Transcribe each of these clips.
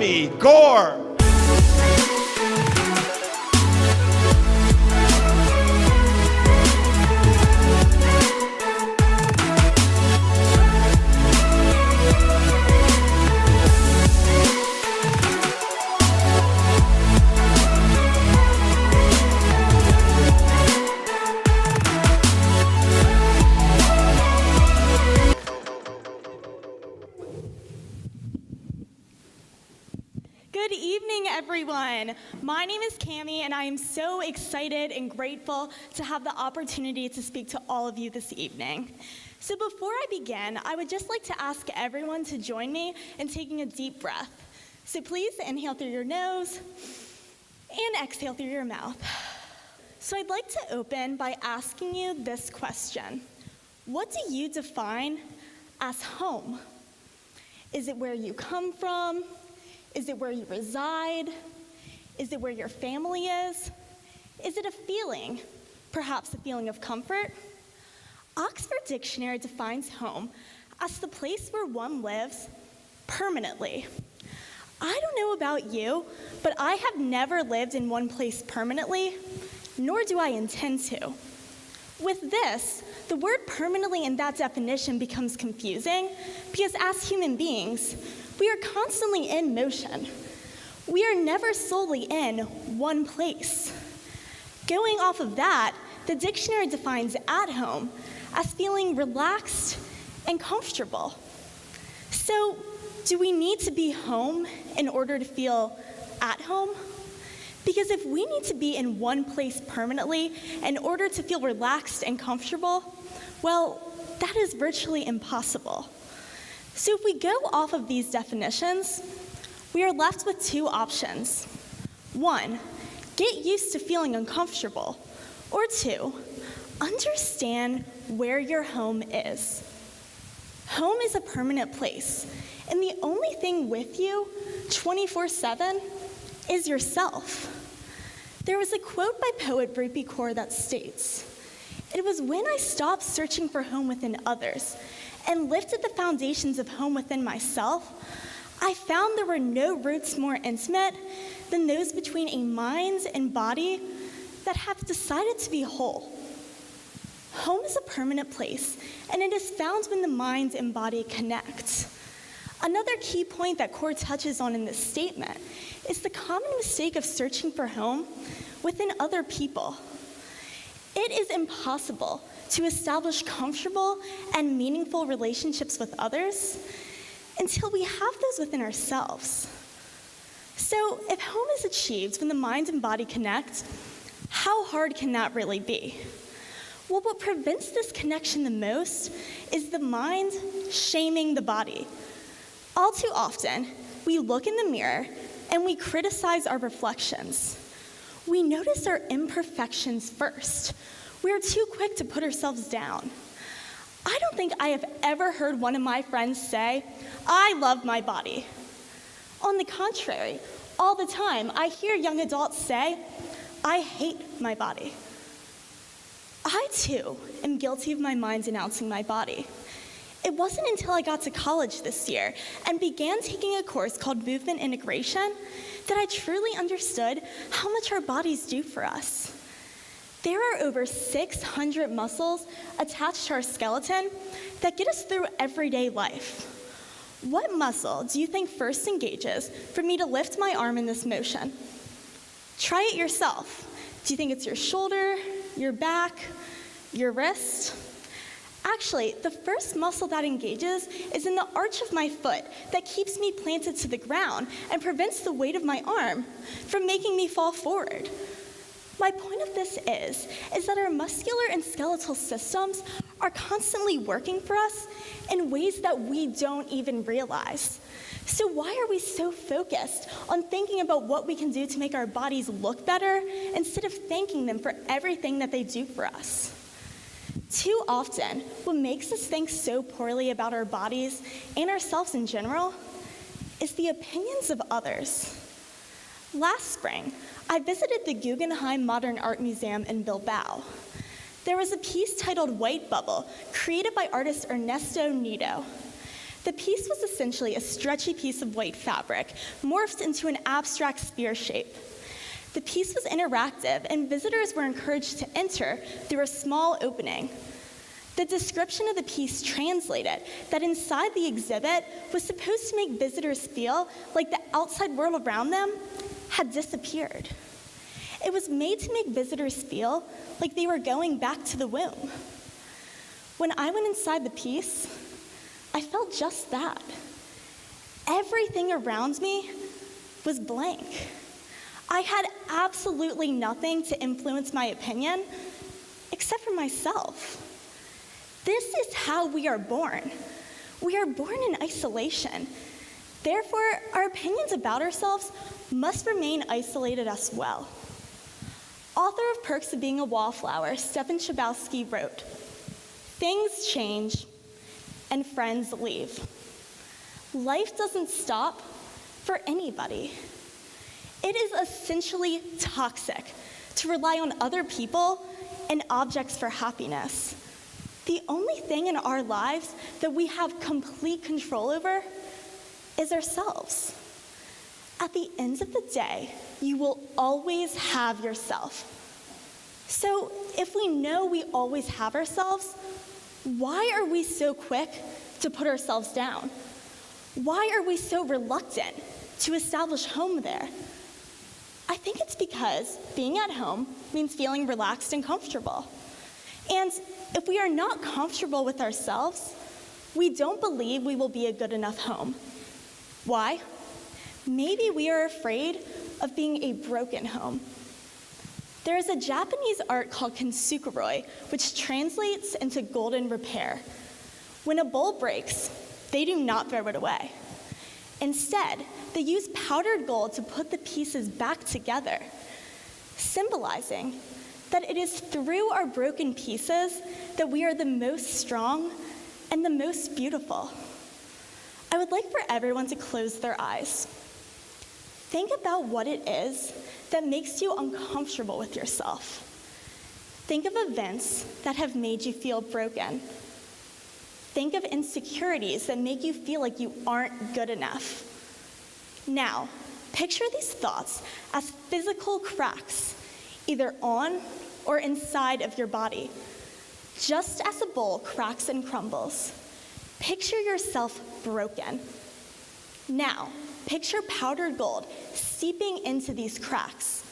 Cami Gore. Good evening, everyone. My name is Cami, and I am so excited and grateful to have the opportunity to speak to all of you this evening. So before I begin, I would just like to ask everyone to join me in taking a deep breath. So please inhale through your nose and exhale through your mouth. So I'd like to open by asking you this question. What do you define as home? Is it where you come from? Is it where you reside? Is it where your family is? Is it a feeling, perhaps a feeling of comfort? Oxford Dictionary defines home as the place where one lives permanently. I don't know about you, but I have never lived in one place permanently, nor do I intend to. With this, the word permanently in that definition becomes confusing because as human beings, we are constantly in motion. We are never solely in one place. Going off of that, the dictionary defines at home as feeling relaxed and comfortable. So, do we need to be home in order to feel at home? Because if we need to be in one place permanently in order to feel relaxed and comfortable, well, that is virtually impossible. So if we go off of these definitions, we are left with two options. One, get used to feeling uncomfortable. Or two, understand where your home is. Home is a permanent place, and the only thing with you 24/7 is yourself. There was a quote by poet Cami Gore that states, "It was when I stopped searching for home within others and lifted the foundations of home within myself, I found there were no roots more intimate than those between a mind and body that have decided to be whole." Home is a permanent place, and it is found when the mind and body connect. Another key point that Gore touches on in this statement is the common mistake of searching for home within other people. It is impossible to establish comfortable and meaningful relationships with others until we have those within ourselves. So if home is achieved when the mind and body connect, how hard can that really be? Well, what prevents this connection the most is the mind shaming the body. All too often, we look in the mirror and we criticize our reflections. We notice our imperfections first. We are too quick to put ourselves down. I don't think I have ever heard one of my friends say, "I love my body." On the contrary, all the time, I hear young adults say, "I hate my body." I, too, am guilty of my mind denouncing my body. It wasn't until I got to college this year and began taking a course called Movement Integration that I truly understood how much our bodies do for us. There are over 600 muscles attached to our skeleton that get us through everyday life. What muscle do you think first engages for me to lift my arm in this motion? Try it yourself. Do you think it's your shoulder, your back, your wrist? Actually, the first muscle that engages is in the arch of my foot that keeps me planted to the ground and prevents the weight of my arm from making me fall forward. My point of this is that our muscular and skeletal systems are constantly working for us in ways that we don't even realize. So why are we so focused on thinking about what we can do to make our bodies look better instead of thanking them for everything that they do for us? Too often, what makes us think so poorly about our bodies and ourselves in general is the opinions of others. Last spring, I visited the Guggenheim Modern Art Museum in Bilbao. There was a piece titled White Bubble, created by artist Ernesto Nido. The piece was essentially a stretchy piece of white fabric, morphed into an abstract sphere shape. The piece was interactive, and visitors were encouraged to enter through a small opening. The description of the piece translated that inside the exhibit was supposed to make visitors feel like the outside world around them had disappeared. It was made to make visitors feel like they were going back to the womb. When I went inside the piece, I felt just that. Everything around me was blank. I had absolutely nothing to influence my opinion except for myself. This is how we are born. We are born in isolation. Therefore, our opinions about ourselves must remain isolated as well. Author of Perks of Being a Wallflower, Stephen Chbosky wrote, "Things change and friends leave. Life doesn't stop for anybody. It is essentially toxic to rely on other people and objects for happiness. The only thing in our lives that we have complete control over is ourselves. At the end of the day, you will always have yourself. So if we know we always have ourselves, why are we so quick to put ourselves down? Why are we so reluctant to establish home there? I think it's because being at home means feeling relaxed and comfortable. And if we are not comfortable with ourselves, we don't believe we will be a good enough home. Why? Maybe we are afraid of being a broken home. There is a Japanese art called Kansui, which translates into golden repair. When a bowl breaks, they do not throw it away. Instead, they use powdered gold to put the pieces back together, symbolizing that it is through our broken pieces that we are the most strong and the most beautiful. I would like for everyone to close their eyes. Think about what it is that makes you uncomfortable with yourself. Think of events that have made you feel broken. Think of insecurities that make you feel like you aren't good enough. Now, picture these thoughts as physical cracks, either on or inside of your body. Just as a bowl cracks and crumbles, picture yourself broken. Now, picture powdered gold seeping into these cracks.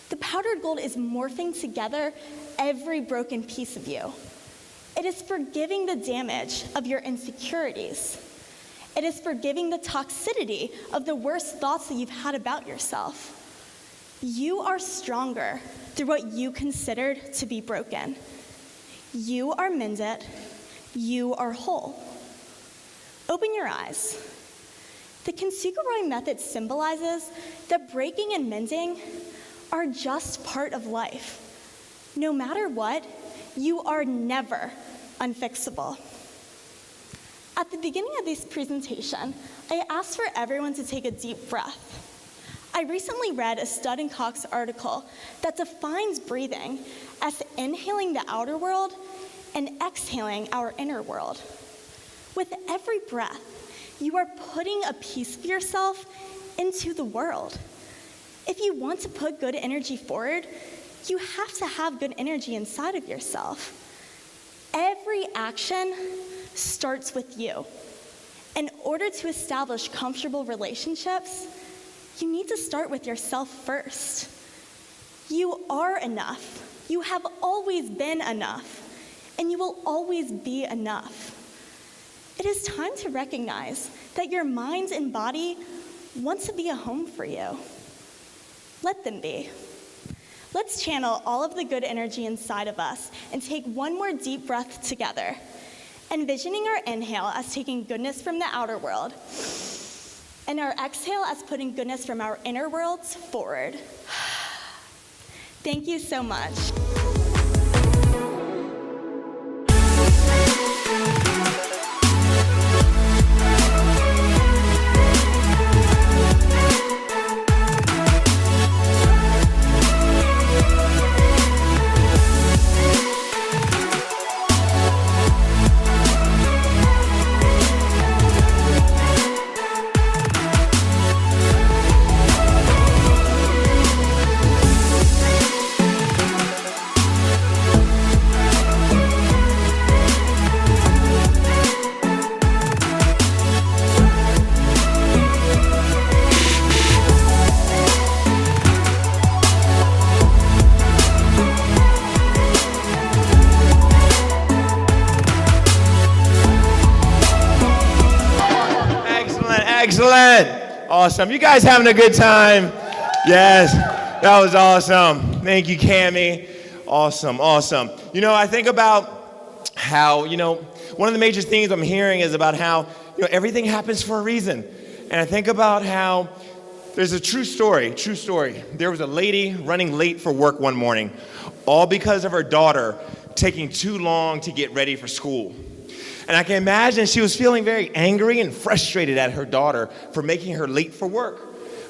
The powdered gold is morphing together every broken piece of you. It is forgiving the damage of your insecurities. It is forgiving the toxicity of the worst thoughts that you've had about yourself. You are stronger through what you considered to be broken. You are mended. You are whole. Open your eyes. The Kansui method symbolizes that breaking and mending are just part of life. No matter what, you are never unfixable. At the beginning of this presentation, I asked for everyone to take a deep breath. I recently read a Stud and Cox article that defines breathing as inhaling the outer world and exhaling our inner world. With every breath, you are putting a piece of yourself into the world. If you want to put good energy forward, you have to have good energy inside of yourself. Every action starts with you. In order to establish comfortable relationships, you need to start with yourself first. You are enough. You have always been enough, and you will always be enough. It is time to recognize that your mind and body want to be a home for you. Let them be. Let's channel all of the good energy inside of us and take one more deep breath together, envisioning our inhale as taking goodness from the outer world, and our exhale as putting goodness from our inner worlds forward. Thank you so much. Excellent. Awesome. You guys having a good time? Yes. That was awesome. Thank you, Cami. Awesome. I think about how, one of the major themes I'm hearing is about how, everything happens for a reason. And I think about how there's a true story. There was a lady running late for work one morning, all because of her daughter taking too long to get ready for school. And I can imagine she was feeling very angry and frustrated at her daughter for making her late for work.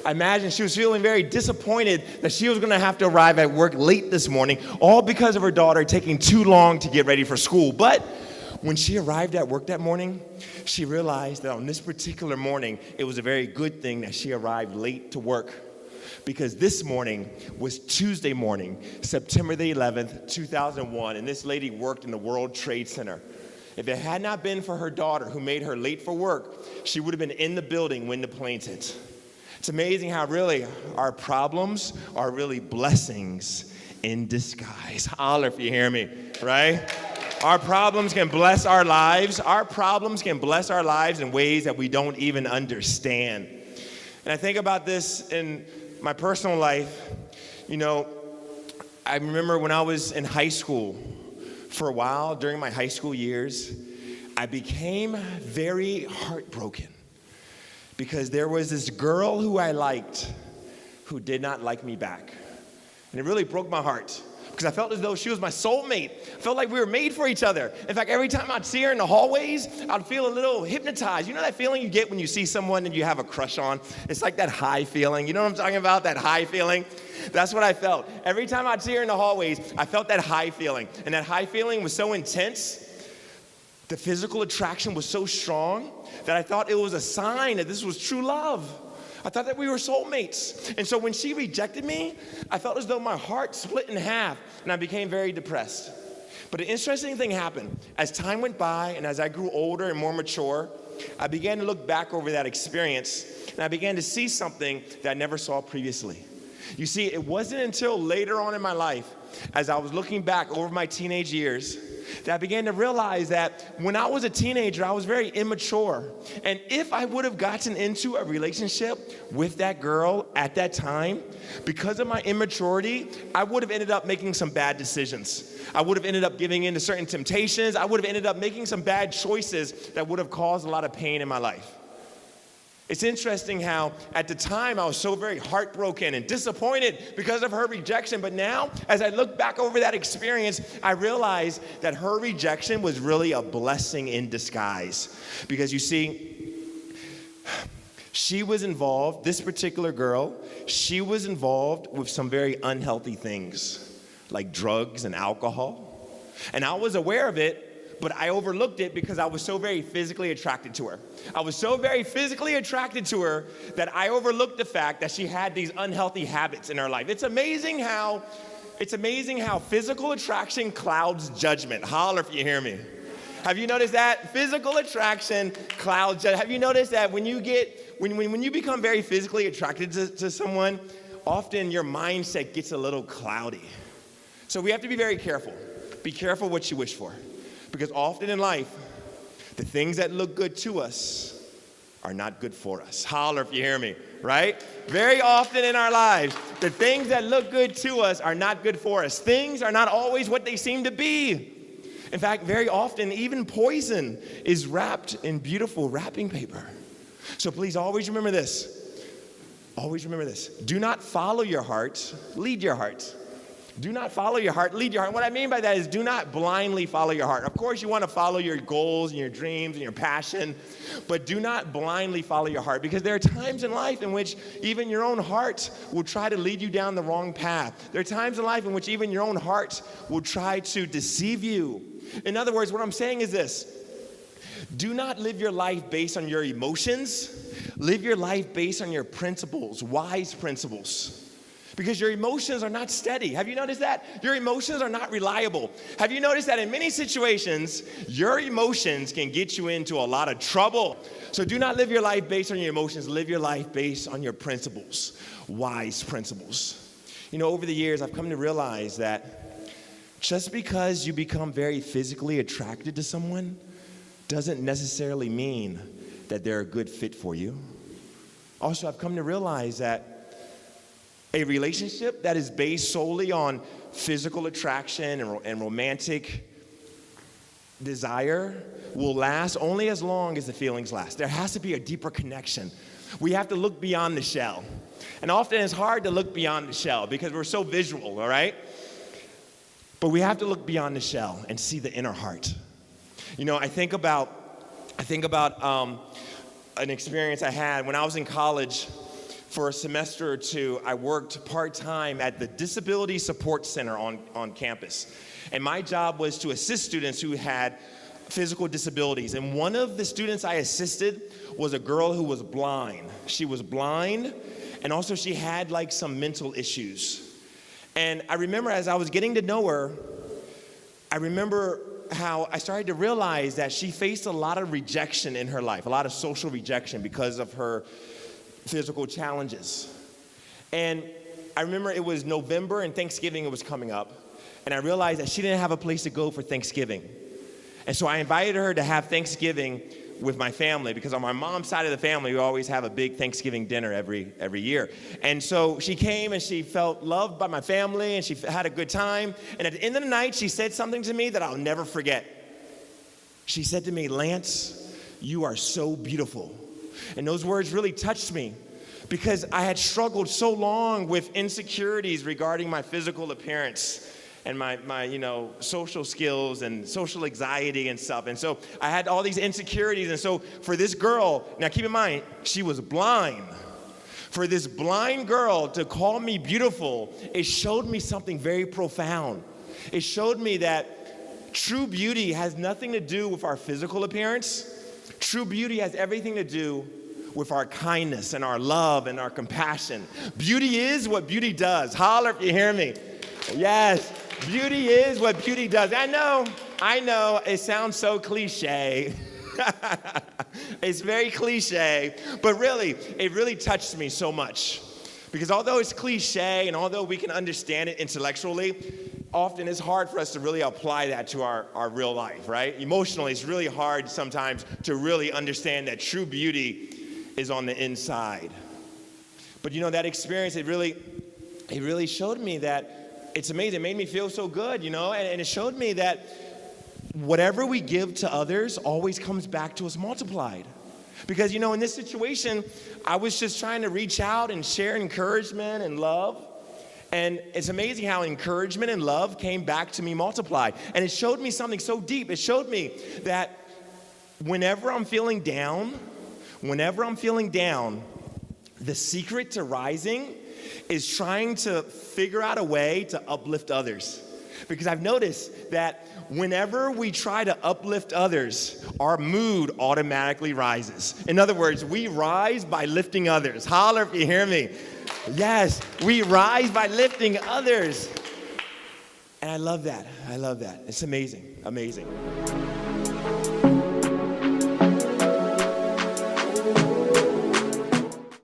I imagine she was feeling very disappointed that she was going to have to arrive at work late this morning, all because of her daughter taking too long to get ready for school. But when she arrived at work that morning, she realized that on this particular morning, it was a very good thing that she arrived late to work. Because this morning was Tuesday morning, September the 11th, 2001, and this lady worked in the World Trade Center. If it had not been for her daughter who made her late for work, she would have been in the building when the planes hit. It's amazing how really our problems are really blessings in disguise. Holler if you hear me, right? Our problems can bless our lives. Our problems can bless our lives in ways that we don't even understand. And I think about this in my personal life. I remember when I was in high school, for a while during my high school years, I became very heartbroken because there was this girl who I liked who did not like me back. And it really broke my heart because I felt as though she was my soulmate. I felt like we were made for each other. In fact, every time I'd see her in the hallways, I'd feel a little hypnotized. You know that feeling you get when you see someone and you have a crush on? It's like that high feeling. You know what I'm talking about, that high feeling? That's what I felt. Every time I'd see her in the hallways, I felt that high feeling. And that high feeling was so intense, the physical attraction was so strong that I thought it was a sign that this was true love. I thought that we were soulmates. And so when she rejected me, I felt as though my heart split in half and I became very depressed. But an interesting thing happened. As time went by and as I grew older and more mature, I began to look back over that experience and I began to see something that I never saw previously. You see, it wasn't until later on in my life, as I was looking back over my teenage years, that I began to realize that when I was a teenager, I was very immature. And if I would have gotten into a relationship with that girl at that time, because of my immaturity, I would have ended up making some bad decisions. I would have ended up giving in to certain temptations. I would have ended up making some bad choices that would have caused a lot of pain in my life. It's interesting how at the time I was so very heartbroken and disappointed because of her rejection. But now, as I look back over that experience, I realize that her rejection was really a blessing in disguise. Because you see, she was involved, this particular girl, she was involved with some very unhealthy things, like drugs and alcohol. And I was aware of it, but I overlooked it because I was so very physically attracted to her. I was so very physically attracted to her that I overlooked the fact that she had these unhealthy habits in her life. It's amazing how physical attraction clouds judgment. Holler if you hear me. Have you noticed that? Physical attraction clouds judgment. Have you noticed that when you become very physically attracted to someone, often your mindset gets a little cloudy. So we have to be very careful. Be careful what you wish for. Because often in life, the things that look good to us are not good for us. Holler if you hear me, right? Very often in our lives, the things that look good to us are not good for us. Things are not always what they seem to be. In fact, very often, even poison is wrapped in beautiful wrapping paper. So please always remember this. Always remember this. Do not follow your heart, lead your heart. Do not follow your heart, lead your heart. What I mean by that is do not blindly follow your heart. Of course, you want to follow your goals and your dreams and your passion, but do not blindly follow your heart because there are times in life in which even your own heart will try to lead you down the wrong path. There are times in life in which even your own heart will try to deceive you. In other words, what I'm saying is this. Do not live your life based on your emotions. Live your life based on your principles, wise principles. Because your emotions are not steady. Have you noticed that? Your emotions are not reliable. Have you noticed that in many situations, your emotions can get you into a lot of trouble? So do not live your life based on your emotions. Live your life based on your principles, wise principles. You know, over the years, I've come to realize that just because you become very physically attracted to someone doesn't necessarily mean that they're a good fit for you. Also, I've come to realize that a relationship that is based solely on physical attraction and romantic desire will last only as long as the feelings last. There has to be a deeper connection. We have to look beyond the shell. And often it's hard to look beyond the shell because we're so visual, all right? But we have to look beyond the shell and see the inner heart. You know, I think about an experience I had when I was in college. For a semester or two, I worked part-time at the Disability Support Center on campus. And my job was to assist students who had physical disabilities. And one of the students I assisted was a girl who was blind. She was blind, and also she had like some mental issues. And I remember as I was getting to know her, I remember how I started to realize that she faced a lot of rejection in her life, a lot of social rejection because of her physical challenges. And I remember it was November and Thanksgiving was coming up, and I realized that she didn't have a place to go for Thanksgiving. And so I invited her to have Thanksgiving with my family, because on my mom's side of the family, we always have a big Thanksgiving dinner every year. And so she came and she felt loved by my family and she had a good time. And at the end of the night, she said something to me that I'll never forget. She said to me, "Lance, you are so beautiful." And those words really touched me because I had struggled so long with insecurities regarding my physical appearance and my social skills and social anxiety and stuff. And so I had all these insecurities. And so for this girl, now keep in mind, she was blind. For this blind girl to call me beautiful, it showed me something very profound. It showed me that true beauty has nothing to do with our physical appearance. True beauty has everything to do with our kindness and our love and our compassion. Beauty is what beauty does. Holler if you hear me. Yes, beauty is what beauty does. I know, it sounds so cliche. It's very cliche, but really, it really touched me so much. Because although it's cliche and although we can understand it intellectually, often it's hard for us to really apply that to our real life, right? Emotionally, it's really hard sometimes to really understand that true beauty is on the inside. But that experience, it really showed me that it's amazing. It made me feel so good, and it showed me that whatever we give to others always comes back to us multiplied. Because, in this situation, I was just trying to reach out and share encouragement and love. And it's amazing how encouragement and love came back to me multiplied. And it showed me something so deep. It showed me that whenever I'm feeling down, the secret to rising is trying to figure out a way to uplift others. Because I've noticed that whenever we try to uplift others, our mood automatically rises. In other words, we rise by lifting others. Holler if you hear me. Yes, we rise by lifting others. And I love that. It's amazing.